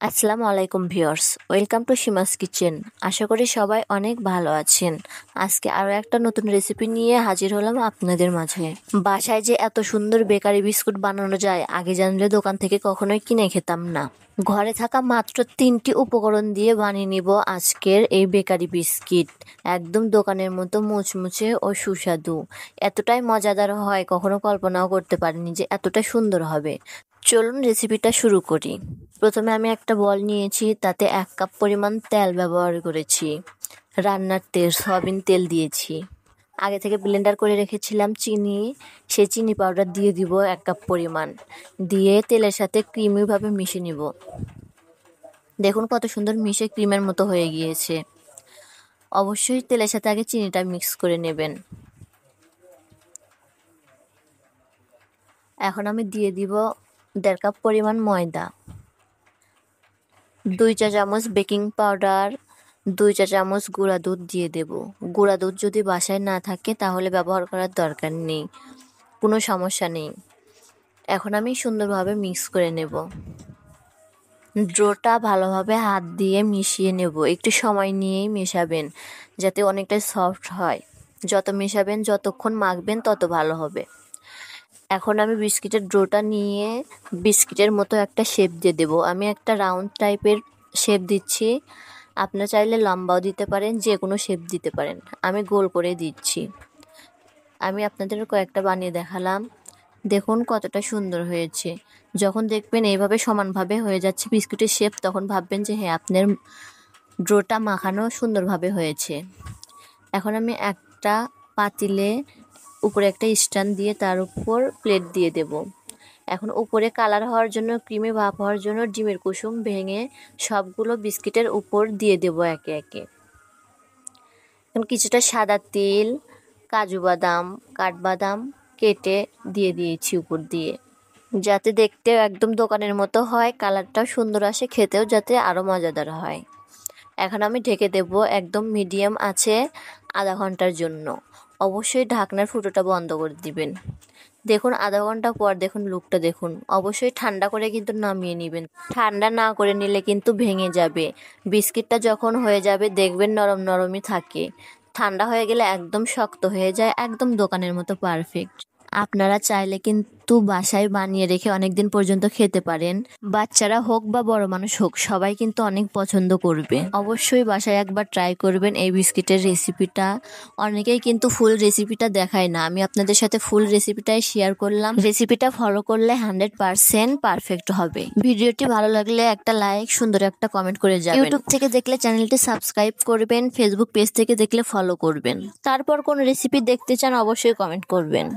আসসালামু আলাইকুম viewers, welcome to সীমাস kitchen. আশা করি সবাই অনেক ভালো আছেন। আজকে আরও একটা নতুন রেসিপি নিয়ে হাজির হলাম আপনাদের মাঝে। বাসায় যে এত সুন্দর বেকারি বিস্কুট বানানো যায় আগে জানলে দোকান থেকে কখনোই কিনে খেতাম না। ঘরে থাকা মাত্র 3টি উপকরণ দিয়ে বানিয়ে নিব আজকের এই বেকারি বিস্কিট। একদম দোকানের মতো মুচমুচে ও সুস্বাদু। এতটাই মজাদার হয় কখনো কল্পনাও করতে পারিনি যে এতটা সুন্দর হবে। চলুন রেসিপিটা শুরু করি। প্রথমে আমি একটা বল নিয়েছি, তাতে 1 কাপ পরিমাণ তেল ব্যবহার করেছি। রান্নার তেল, সয়াবিন তেল দিয়েছি। আগে থেকে ব্লেন্ডার করে রেখেছিলাম চিনি, সেই চিনি পাউডার দিয়ে দিব 1 কাপ পরিমাণ। দিয়ে তেলের সাথে ক্রিমিভাবে মিশিয়ে নিব। দেখুন কত সুন্দর মিশে ক্রিমের মতো হয়ে গিয়েছে। অবশ্যই তেলের সাথে আগে চিনিটা মিক্স করে নেবেন। এখন আমি দিয়ে দিব 1.5 কাপ পরিমাণ ময়দা, 2 চা চামচ বেকিং পাউডার, 2 চা চামচ গুঁড়া দুধ দিয়ে দেব। গুঁড়া দুধ যদি বাসায় না থাকে তাহলে ব্যবহার করার দরকার নেই, কোনো সমস্যা নেই। এখন আমি সুন্দরভাবে মিক্স করে নেব। ডোটা ভালোভাবে হাত দিয়ে মিশিয়ে নেব। একটু সময় নিয়েই মেশাবেন যাতে অনেকটা সফট হয়। যত মেশাবেন, যতক্ষণ মাখবেন তত ভালো হবে। এখন আমি বিস্কিটের ডোটা নিয়ে বিস্কিটের মতো একটা শেপ দিয়ে দেব। আমি একটা রাউন্ড টাইপের শেপ দিচ্ছি। আপনারা চাইলে লম্বাও দিতে পারেন, যে কোনো শেপ দিতে পারেন। আমি গোল করে দিচ্ছি। আমি আপনাদের কয়েকটা বানিয়ে দেখালাম। দেখুন কতটা সুন্দর হয়েছে। যখন দেখবেন এইভাবে সমানভাবে হয়ে যাচ্ছে বিস্কুটের শেপ, তখন ভাববেন যে হ্যাঁ, আপনার ডোটা মাখানো সুন্দরভাবে হয়েছে। এখন আমি একটা পাতিলে উপরে একটা স্ট্যান্ড দিয়ে তার উপর প্লেট দিয়ে দেব। এখন উপরে কালার হওয়ার জন্য, ক্রিমে ভাপ হওয়ার জন্য ডিমের কুসুম ভেঙে সবগুলো বিস্কিটের উপর দিয়ে দেব একে একে। এখন কিছুটা সাদা তিল, কাজু বাদাম, কাঠবাদাম কেটে দিয়ে দিয়েছি উপর দিয়ে, যাতে দেখতে একদম দোকানের মতো হয়, কালারটাও সুন্দর আসে, খেতেও যাতে আরও মজাদার হয়। এখন আমি ঢেকে দেব একদম মিডিয়াম আছে আধা ঘন্টার জন্য। অবশ্যই ঢাকনার ফুটোটা বন্ধ করে দিবেন। দেখুন আধা ঘন্টা পর দেখুন লুকটা দেখুন। অবশ্যই ঠান্ডা করে কিন্তু নামিয়ে নেবেন। ঠান্ডা না করে নিলে কিন্তু ভেঙে যাবে। বিস্কিটটা যখন হয়ে যাবে দেখবেন নরম নরমই থাকে। ঠান্ডা হয়ে গেলে একদম শক্ত হয়ে যায়, একদম দোকানের মতো পারফেক্ট। আপনারা চাইলে কিন্তু বাসায় বানিয়ে রেখে অনেক দিন পর্যন্ত খেতে পারেন। বাচ্চারা হোক বা বড় মানুষ হোক, সবাই কিন্তু অনেক পছন্দ করবে। অবশ্যই বাসায় একবার ট্রাই করবেন এই বিস্কিটের রেসিপিটা। অনেকেই কিন্তু ফুল রেসিপিটা দেখায় না, আমি আপনাদের সাথে ফুল রেসিপিটাই শেয়ার করলাম। রেসিপিটা ফলো করলে 100% পারফেক্ট হবে। ভিডিওটি ভালো লাগলে একটা লাইক, সুন্দর একটা কমেন্ট করে যাবেন। ইউটিউব থেকে দেখলে চ্যানেলটি সাবস্ক্রাইব করবেন, ফেসবুক পেজ থেকে দেখলে ফলো করবেন। তারপর কোন রেসিপি দেখতে চান অবশ্যই কমেন্ট করবেন।